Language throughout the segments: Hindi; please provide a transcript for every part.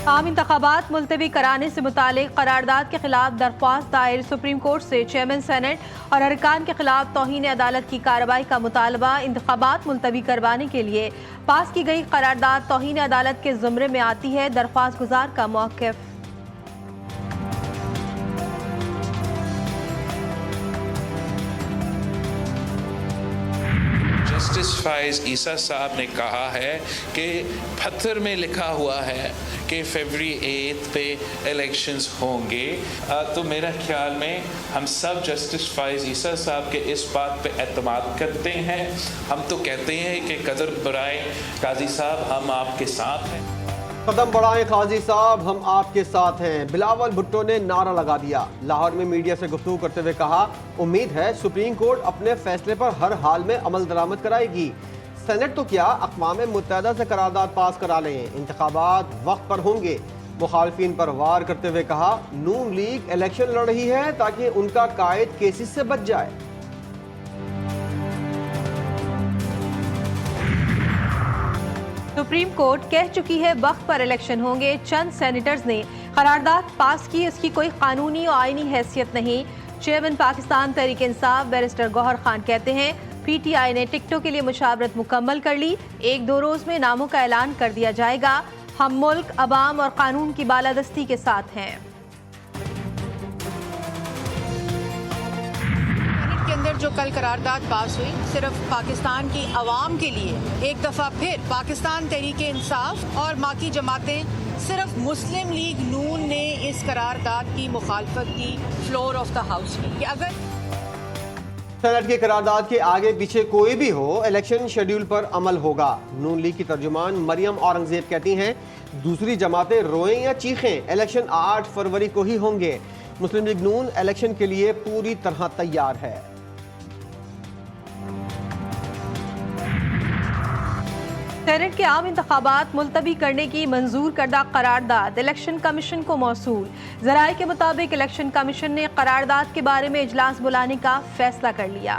आम इंतखाबात मुलतवी कराने से मुतालिक करारदाद के खिलाफ दरख्वास्त दायर। सुप्रीम कोर्ट से चेयरमैन सेनेट और अरकान के खिलाफ तौहीन अदालत की कार्रवाई का मुतालबा। इंतखाबात मुलतवी करवाने के लिए पास की गई करारदाद तौहीन अदालत के जुमरे में आती है। दरख्वास्त गुजार का मौक़िफ़। जस्टिस फाइज ईसा साहब ने कहा है कि पत्थर में लिखा हुआ है कि फरवरी 8 पे इलेक्शंस होंगे। तो मेरा ख्याल में हम सब जस्टिस फाइज ईसा साहब के इस बात पे एतमाद करते हैं। हम तो कहते हैं कि कदर बढ़ाए काजी साहब, हम आपके साथ हैं। कदम बढ़ाएं काजी साहब, हम आपके साथ हैं। बिलावल भुट्टो ने नारा लगा दिया। लाहौर में मीडिया से गुफ्तगू करते हुए कहा, उम्मीद है सुप्रीम कोर्ट अपने फैसले पर हर हाल में अमल दरामद कराएगी। सेनेट तो क्या, अक़वाम मुत्तहिदा से करारदाद पास करा लें। इंतखाबात वक्त पर होंगे। मुखालफिन पर वार करते हुए कहा, नून लीग इलेक्शन लड़ रही है ताकि उनका कायद केसेस से बच जाए। सुप्रीम कोर्ट कह चुकी है वक्त पर इलेक्शन होंगे। चंद सेनेटर्स ने करारदाद पास की, इसकी कोई कानूनी और आईनी हैसियत नहीं। चेयरमैन पाकिस्तान तहरीक इंसाफ बैरिस्टर गौहर खान कहते हैं, PTI ने टिकटों के लिए मुशावरत मुकम्मल कर ली। 1-2 रोज में नामों का ऐलान कर दिया जाएगा। हम मुल्क, अवाम और कानून की बालादस्ती के साथ हैं। के अंदर जो कल करारदाद पास हुई, सिर्फ पाकिस्तान की अवाम के लिए एक दफ़ा फिर पाकिस्तान तहरीक इंसाफ और बाकी जमातें, सिर्फ मुस्लिम लीग नून ने इस करारदाद की मुखालफत की फ्लोर ऑफ द हाउस की कि अगर सेनेट की करारदाद के आगे पीछे कोई भी हो, इलेक्शन शेड्यूल पर अमल होगा। नून लीग की तर्जुमान मरियम औरंगजेब कहती हैं, दूसरी जमातें रोएं या चीखें, इलेक्शन 8 फरवरी को ही होंगे। मुस्लिम लीग नून इलेक्शन के लिए पूरी तरह तैयार है। सेनेट के आम इंतखाबात मुलतवी करने की मंजूर करदा करारदाद इलेक्शन कमीशन को मौसूल। ज़राए के मुताबिक इलेक्शन कमीशन ने करारदाद के बारे में इजलास बुलाने का फैसला कर लिया।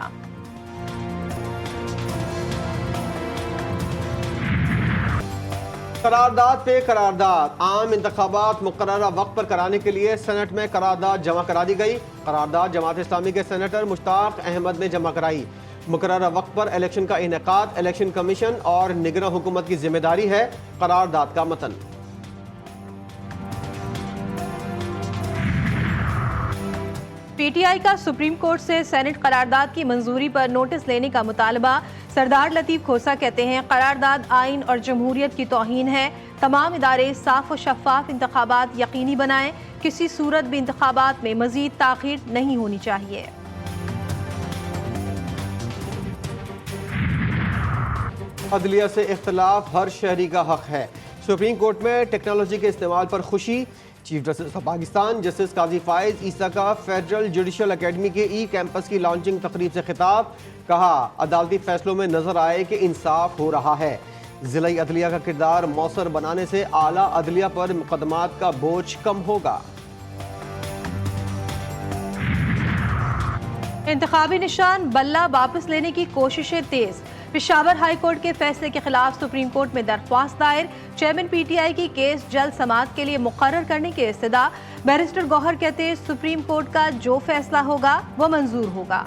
करारदाद पे करारदाद। आम इंतखाबात मुकर्ररा वक्त पर कराने के लिए सेनेट में करारदाद जमा करा दी गई। करारदाद जमात इस्लामी के सेनेटर मुश्ताक अहमद ने जमा कराई। मुकर्ररा वक्त पर इलेक्शन का इनेकाद इलेक्शन कमीशन और निगरां हुकूमत की जिम्मेदारी है। करारदाद का मतन। PTI का सुप्रीम कोर्ट से सेनेट करारदाद की मंजूरी पर नोटिस लेने का मुतालबा। सरदार लतीफ खोसा कहते हैं, करारदाद आइन और जमहूरियत की तौहीन है। तमाम इदारे साफ और शफाफ इंतखाबात यकीनी बनाएं। किसी सूरत भी इंतखाबात में मजीद ताखीर नहीं होनी चाहिए। अदलिया से इख्तलाफ हर शहरी का हक है। सुप्रीम कोर्ट में टेक्नोलॉजी के इस्तेमाल पर खुशी। Chief justice of Pakistan justice Qazi Faez Isa का फेडरल जुडिशल अकेडमी के कैंपस की लॉन्चिंग तकरीब से खिताब। कहा, अदालती फैसलों में नजर आए कि इंसाफ हो रहा है। जिला अदलिया का किरदार मौसर बनाने से आला अदलिया पर मुकदमात का बोझ कम होगा। इंतखाबी निशान बल्ला वापस लेने की कोशिशें तेज। पेशावर हाई कोर्ट के फैसले के खिलाफ सुप्रीम कोर्ट में दरख्वास्त दायर। चेयरमैन PTI की केस जल्द समाअत के लिए मुकर्रर करने के इस्तदा। बैरिस्टर गौहर कहते हैं, सुप्रीम कोर्ट का जो फैसला होगा वो मंजूर होगा।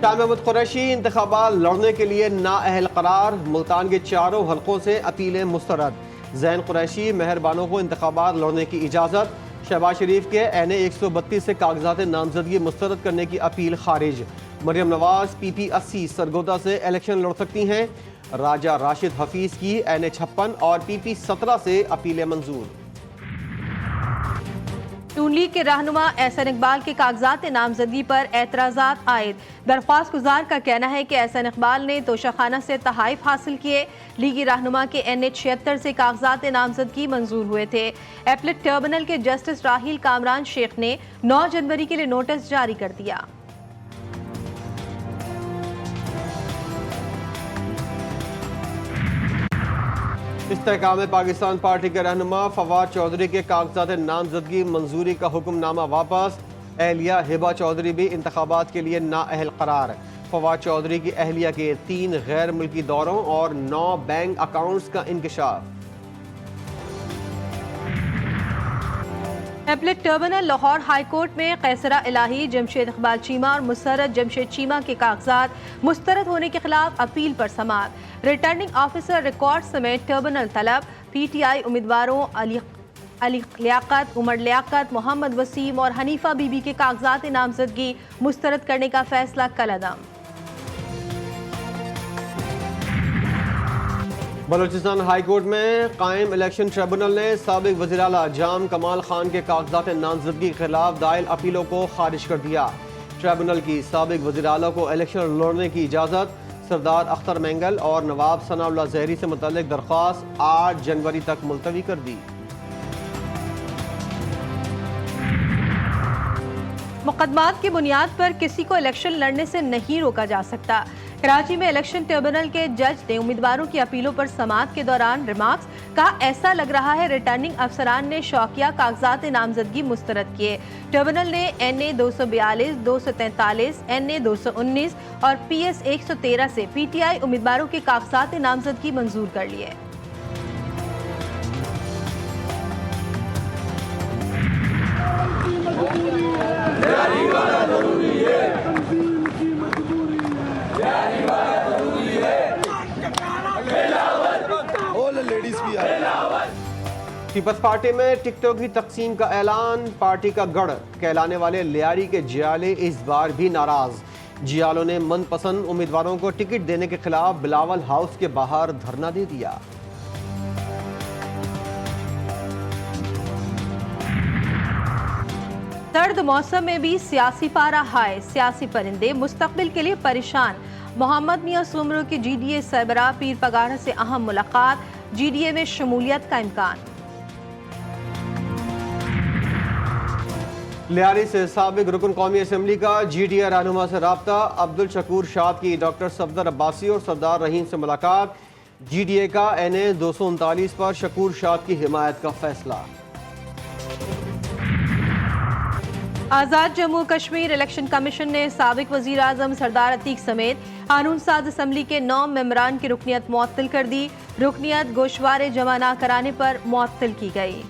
शाह महमूद कुरैशी इंतखाबात लड़ने के लिए नाअहल करार। मुल्तान के चारों हलकों से अपीलें मुस्तरद। जैन कुरैशी मेहरबानों को इंतखाबात लड़ने की इजाज़त। शहबाज शरीफ के NA 132 से कागजात नामजदगी मुस्तरद करने की अपील खारिज। मरियम नवाज PP 80 सरगोदा से इलेक्शन लड़ सकती हैं। राजा राशिद हफीज की NA 56 और PP 17 से अपीलें मंजूर। नून लीग के रहनुमा एहसन इकबाल के कागजात नामजदगी पर एतराज़ात आयद। दरख्वास्त गुजार का कहना है कि एहसन इकबाल ने तोशाखाना से तहाइफ हासिल किए। लीगी रहनुमा के NA 76 से कागजात नामजदगी मंजूर हुए थे। एपलेट टर्मिनल के जस्टिस राहील कामरान शेख ने 9 जनवरी के लिए नोटिस जारी कर दिया। इस्तेहकाम पाकिस्तान पार्टी के रहनुमा फवाद चौधरी के कागजात नामजदगी मंजूरी का हुक्मनामा वापस। एहलिया हिबा चौधरी भी इंतखाबात के लिए नाअहल करार। फवाद चौधरी की अहलिया के 3 गैर मुल्की दौरों और 9 बैंक अकाउंट्स का इंकशाफ। Appellate terminal Lahore high court में कैसरा इलाही, जमशेद इकबाल चीमा और मुसर्रत जमशेद चीमा के कागजात मुस्तरद होने के खिलाफ अपील पर समाअत। रिटर्निंग ऑफिसर रिकॉर्ड समेत टर्मिनल तलब। PTI उम्मीदवारों अली लियाकत, उमर लियाकत, मोहम्मद वसीम और हनीफा बीबी के कागजात नामजदगी मुस्तरद करने का फैसला कलअदम। बलूचिस्तान हाई कोर्ट में कायम इलेक्शन ट्रिब्यूनल ने साबिक वज़ीर आला जाम कमाल खान के कागजात नामजदगी के खिलाफ दायर अपीलों को खारिज कर दिया। ट्रिब्यूनल की साबिक वज़ीर आला को इलेक्शन लड़ने की इजाज़त, सरदार अख्तर मेंगल और नवाब सनाउल्लाह जहरी से मुतल्लिक दरख्वास्त 8 जनवरी तक मुलतवी कर दी। मुकदमात की बुनियाद पर किसी को इलेक्शन लड़ने से नहीं रोका जा सकता। कराची में इलेक्शन ट्रिब्यूनल के जज ने उम्मीदवारों की अपीलों पर समाअत के दौरान रिमार्क्स कहा, ऐसा लग रहा है रिटर्निंग अफसरान ने शौकिया कागजात नामजदगी मुस्तरद किए। ट्रिब्यूनल ने NA 242, 243, NA 219 और PS 113 से PTI उम्मीदवारों के कागजात नामजदगी मंजूर कर लिए। पीपल्स पार्टी में टिकटों की तकसीम का ऐलान। पार्टी का गढ़ कहलाने वाले लियारी के जियाले इस बार भी नाराज। जियालों ने मनपसंद उम्मीदवारों को टिकट देने के खिलाफ बिलावल हाउस के बाहर धरना दे दिया। सर्द मौसम में भी सियासी पारा हाय, सियासी परिंदे मुस्तकबिल के लिए परेशान। मोहम्मद मियां सुमरो की GDA सरबराह पीर पगाड़ा से अहम मुलाकात, GDA में शमूलियत का इम्कान। लियारी से साबिक रुकन कौमी असम्बली का GDA रहनुमा से राब्ता। अब्दुल शकूर शाद की डॉक्टर सफदर अब्बासी और सरदार रहीम से मुलाकात। GDA का NA 239 पर शकूर शाद की हिमायत का फैसला। आज़ाद जम्मू कश्मीर इलेक्शन कमीशन ने साबिक वज़ीर आज़म सरदार अतीक समेत कानून साज असम्बली के 9 मेंबरान की रुकनियत मुअत्तल कर दी। रुकनियत गोशवारे जमा न कराने पर मुअत्तल की गई।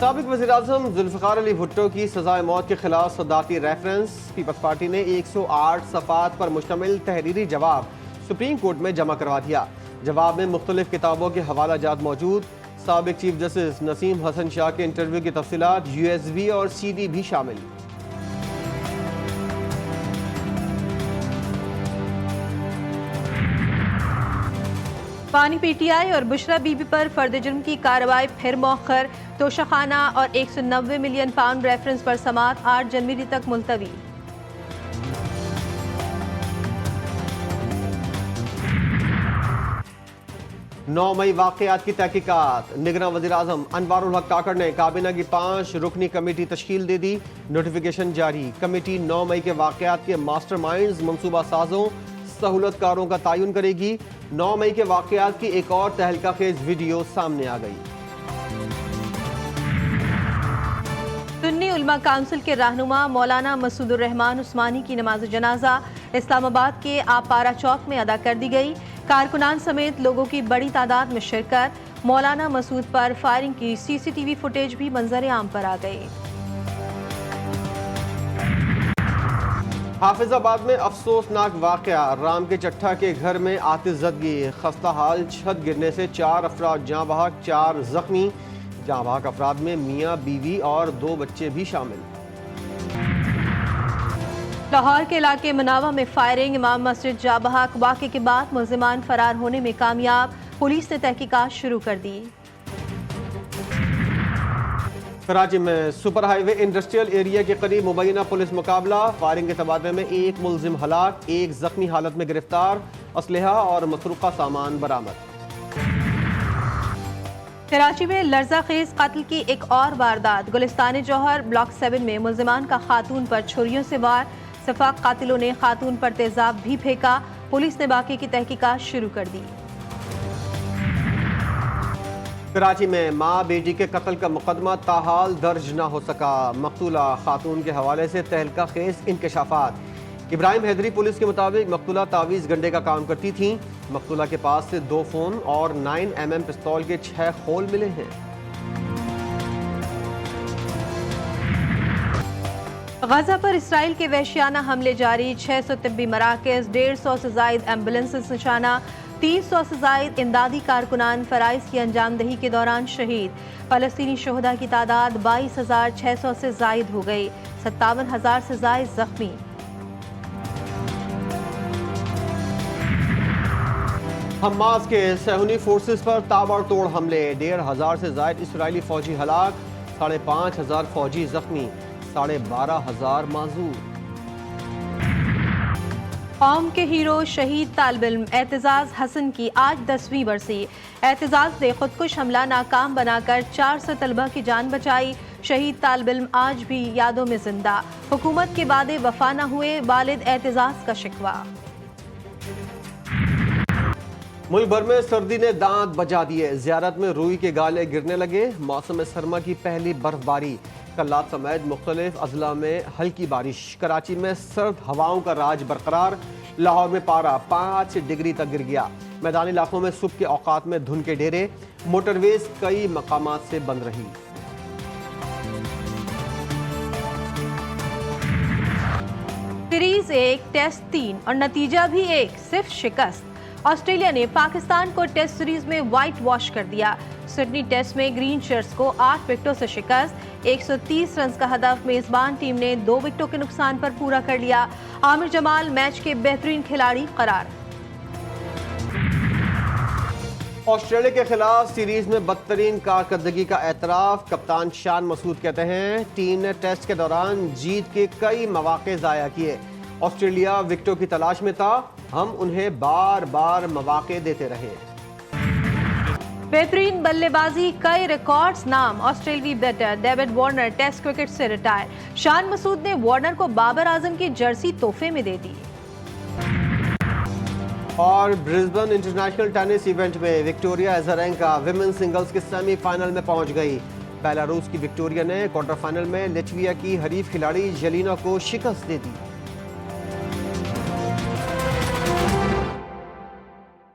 साबिक वज़ीर आज़म जुल्फ़िकार अली भुट्टो की सज़ाए मौत के खिलाफ सदारती रेफरेंस। पीपल्स पार्टी ने 108 सफ़ात पर मुश्तमिल तहरीरी जवाब सुप्रीम कोर्ट में जमा करवा दिया। जवाब में मुख्तलिफ किताबों के हवाला जात मौजूद। साबिक चीफ जस्टिस नसीम हसन शाह के इंटरव्यू की तफसीलात, USB और CD भी शामिल। पानी PTI और बुशरा बीबी पर फर्द जुर्म की कार्रवाई फिर मौखर। तोशाखाना और 190 मिलियन पाउंड रेफरेंस पर समाअत 8 जनवरी तक मुलतवी। नौ मई वाक़यात की तहकीकात। निगरान वज़ीर आज़म अनवारुल हक काकड़ ने काबीना की 5 रुकनी कमेटी तश्कील दे दी। नोटिफिकेशन जारी। कमेटी 9 मई के वाक़यात के मास्टरमाइंड्स, मंसूबा साजों, सहूलतकारों का तयन करेगी। 9 मई के वाक़यात की एक और तहलका खेज वीडियो सामने आ गई। सुन्नी उलमा काउंसिल के रहनुमा मौलाना मसूदुर रहमान उस्मानी की नमाज जनाजा इस्लामाबाद के आपारा चौक में अदा कर दी गई। कारकुनान समेत लोगों की बड़ी तादाद में शिरकत। मौलाना मसूद पर फायरिंग की CCTV फुटेज भी मंजर आम पर आ गई। हाफिजाबाद में अफसोसनाक वाक़या। राम के चट्ठा के घर में आतिशज़दगी। खस्ता हाल छत गिरने से 4 अफराद जाँ बहक, 4 जख्मी। जाँ बहक अफराद में मियाँ बीवी और 2 बच्चे भी शामिल। लाहौर के इलाके मनावा में फायरिंग, इमाम मस्जिद जाँ बहक। वाक़े के बाद मुल्ज़िमान फरार होने में कामयाब। पुलिस ने तहकीकात शुरू कर दी। कराची में सुपर हाईवे इंडस्ट्रियल एरिया के करीब मुबैना पुलिस मुकाबला। फायरिंग के तबादले में 1 मुल्जिम हलाक, 1 जख्मी हालत में गिरफ्तार। असलहा और मसरूका सामान बरामद। कराची में लर्जा खेज कत्ल की एक और वारदात। गुलिस्तान जौहर ब्लॉक 7 में मुल्जिमान का खातून पर छुरियों से वार। सफाक कातिलों ने खातून पर तेजाब भी फेंका। पुलिस ने बाकी की तहकीकात शुरू कर दी। कराची में माँ बेटी के कत्ल का मुकदमा ताहाल दर्ज न हो सका। मकतूला खातून के हवाले से तहलका खेज इंकशाफात। इब्राहिम हैदरी पुलिस के मुताबिक मकतूला तावीज़ गंडे का काम करती थी। मकतूला के पास से 2 फ़ोन और 9mm पिस्तौल के 6 खोल मिले हैं। गजा पर इसराइल के वहशियाना हमले जारी। 600 तिब्बी मराकज़, 150 से ज़ायद एम्बुलेंसेस निशाना, 300 से ज़ायद इमदादी कारकुनान फ़राइज़ की अंजामदही के दौरान शहीद। फ़लस्तीनी शोहदा की तादाद 22,600 से ज़ायद हो गई। 57,000 से ज़ायद ज़ख्मी। हमास के सहूनी फोर्सेस पर ताबड़तोड़ हमले, 1,500 से ज़ायद इसराइली फ़ौजी हलाक, 5,500 फ़ौजी ज़ख्मी, 12,500 माजूर। कौम के हीरो शहीद तालिब इल्म एतजाज़ हसन की आज 10वीं बरसी। एतजाज़ ने खुदकुश हमला नाकाम बनाकर 400 तलबा की जान बचाई। शहीद तालिब इल्म आज भी यादों में जिंदा। हुकूमत के वादे वफा न हुए, वालिद एतजाज़ का शिकवा। मुल्क भर में सर्दी ने दांत बजा दिए। ज़ियारत में रूई के गाले गिरने लगे। मौसम सरमा की पहली बर्फबारी। कल्लात समेत मुख्तलिफ अजला में हल्की बारिश। कराची में सर्द हवाओं का राज बरकरार। लाहौर में पारा 5 डिग्री तक गिर गया। मैदानी इलाकों में सुबह के औकात में धुंध के डेरे। मोटरवेज कई मकामात से बंद रही। सीरीज 1, टेस्ट 3 और नतीजा भी 1, सिर्फ शिकस्त। ऑस्ट्रेलिया ने पाकिस्तान को टेस्ट सीरीज में व्हाइट वॉश कर दिया। सिडनी टेस्ट में ग्रीन शर्ट्स को 8 विकेटों से शिकस्त। 130 रन का हदफ मेजबान टीम ने 2 विकेटों के नुकसान पर पूरा कर लिया। आमिर जमाल मैच के बेहतरीन खिलाड़ी करार। ऑस्ट्रेलिया के खिलाफ सीरीज में बदतरीन कारकर्दगी का एतराफ। कप्तान शान मसूद कहते हैं टीम ने टेस्ट के दौरान जीत के कई मौके ज़ाया किए। ऑस्ट्रेलिया विकेटों की तलाश में था, हम उन्हें बार बार मौके देते रहे। बेहतरीन बल्लेबाजी, कई रिकॉर्ड्स नाम। ऑस्ट्रेलियाई batter David Warner Test cricket से रिटायर। शान मसूद ने वार्नर को बाबर आजम की जर्सी तोहफे में दे दी। और ब्रिस्बेन इंटरनेशनल टेनिस इवेंट में विक्टोरिया अज़ारेंका विमेन सिंगल्स के सेमीफाइनल में पहुंच गई। बेलारूस की विक्टोरिया ने क्वार्टर फाइनल में लिथुआनिया की हरीफ खिलाड़ी जेलिना को शिकस्त दे दी।